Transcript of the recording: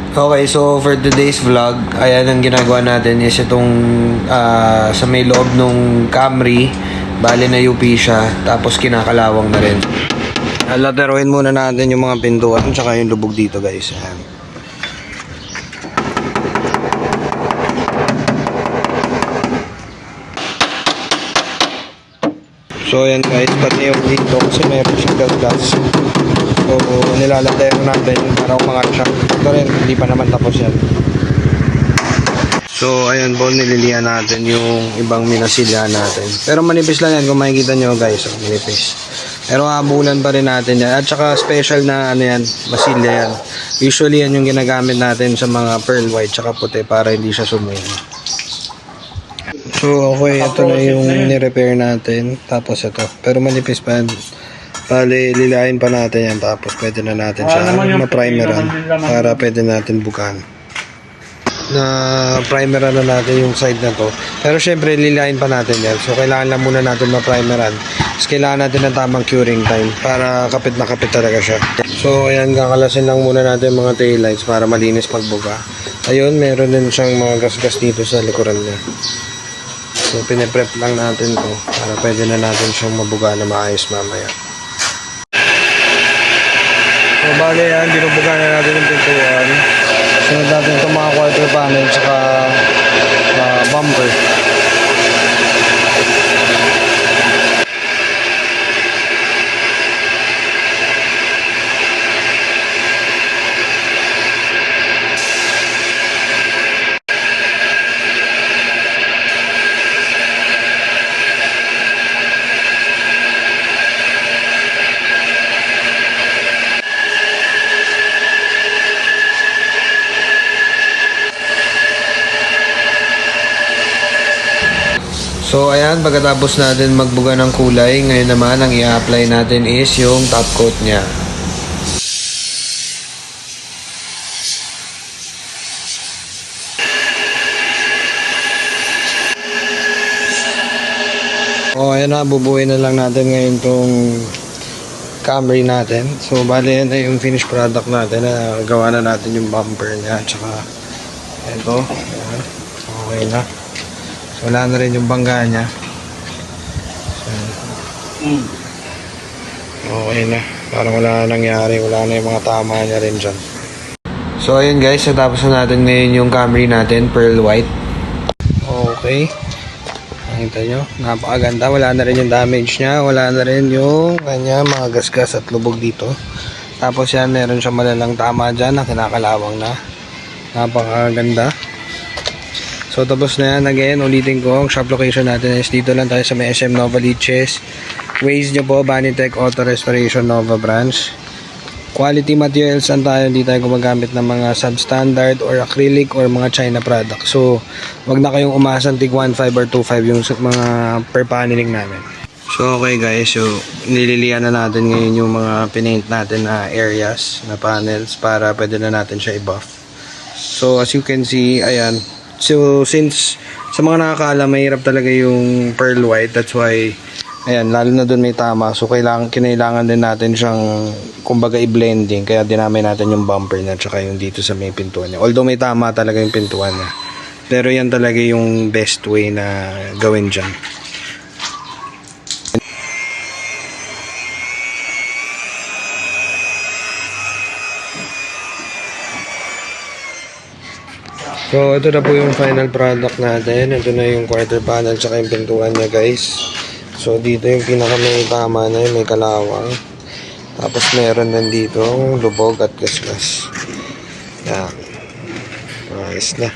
Okay, so for today's vlog, ayan ang ginagawa natin is itong sa may loob nung Camry, bali na UP siya, tapos kinakalawang na rin. Lateruin muna natin yung mga pintuan tsaka yung lubog dito, guys. Ayan. So ayan guys, pati yung dito kasi meron siyang gas. So nilalatero natin para umangat siya. Ito rin, hindi pa naman tapos yan. So ayan po, nililihan natin yung ibang minasilya natin. Pero manipis lang yan kung makikita nyo guys, manipis. Pero habulan pa rin natin yan. At saka special na ano yan, masilya yan. Usually yan yung ginagamit natin sa mga pearl white tsaka puti para hindi siya sumuya. So okay, ito na yung ni-repair natin. Tapos ito, pero manipis pa yan. Bale, lilahin pa natin yan. Tapos pwede na natin siya ma-primeran para pwede natin bukan. Na primeran na natin yung side na to. Pero syempre lilahin pa natin yan. So kailangan lang muna natin ma-primeran. Tapos kailangan natin ng tamang curing time para kapit na kapit talaga siya. So ayan, kakalasin lang muna natin mga taillights para malinis pagbuka. Ayun, meron din siyang mga gas-gas dito sa likuran niya. So piniprep lang natin to para pwede na natin siyang mabuga na maayos mamaya. So bali yan, binubuga na natin yung pintuan. Sunod natin itong mga quarter panel saka bumper. So ayan, pagkatapos natin magbuga ng kulay, ngayon naman ang i-apply natin is yung top coat niya. O ayan na, bubuhin na lang natin ngayon tong Camry natin. So bali yan na yung finished product natin na gawa na natin yung bumper niya. Tsaka ito, ayan, okay na. So, wala na rin yung bangga niya. So, okay na. Parang wala na nangyari. Wala na yung mga tama niya rin dyan. So ayun guys, natapos na natin ngayon yung Camry natin, pearl white. Okay. Nakita nyo, napakaganda. Wala na rin yung damage niya. Wala na rin yung kanya mga gasgas at lubog dito. Tapos yan, meron siyang malalang tama dyan na kinakalawang na. Napakaganda. So tapos na yan, again, ulitin ko, ang shop location natin is dito lang tayo sa may SM Nova Liches. Waze nyo po, Banitech Auto Restoration Nova Branch. Quality materials lang tayo, hindi tayo gumagamit ng mga substandard or acrylic or mga China product. So wag na kayong umasan tig 1.5 or 2.5 yung mga per paneling namin. So okay guys, so nililihan na natin ngayon yung mga pinaint natin na areas, na panels para pwede na natin siya i-buff. So as you can see, ayan. So since sa mga nakakaalam, mahirap talaga yung pearl white, that's why ayan, lalo na doon may tama. So kinailangan din natin siyang kumbaga i-blending, kaya dinamay natin yung bumper niya tsaka yung dito sa may pintuan niya. Although may tama talaga yung pintuan niya, pero yan talaga yung best way na gawin dyan. So ito na po yung final product natin. Ito na yung quarter panel tsaka yung pintuan niya guys. So dito yung pinaka may tama na yun, may kalawang. Tapos meron din dito lubog at gasgas. Yan. Ayos na.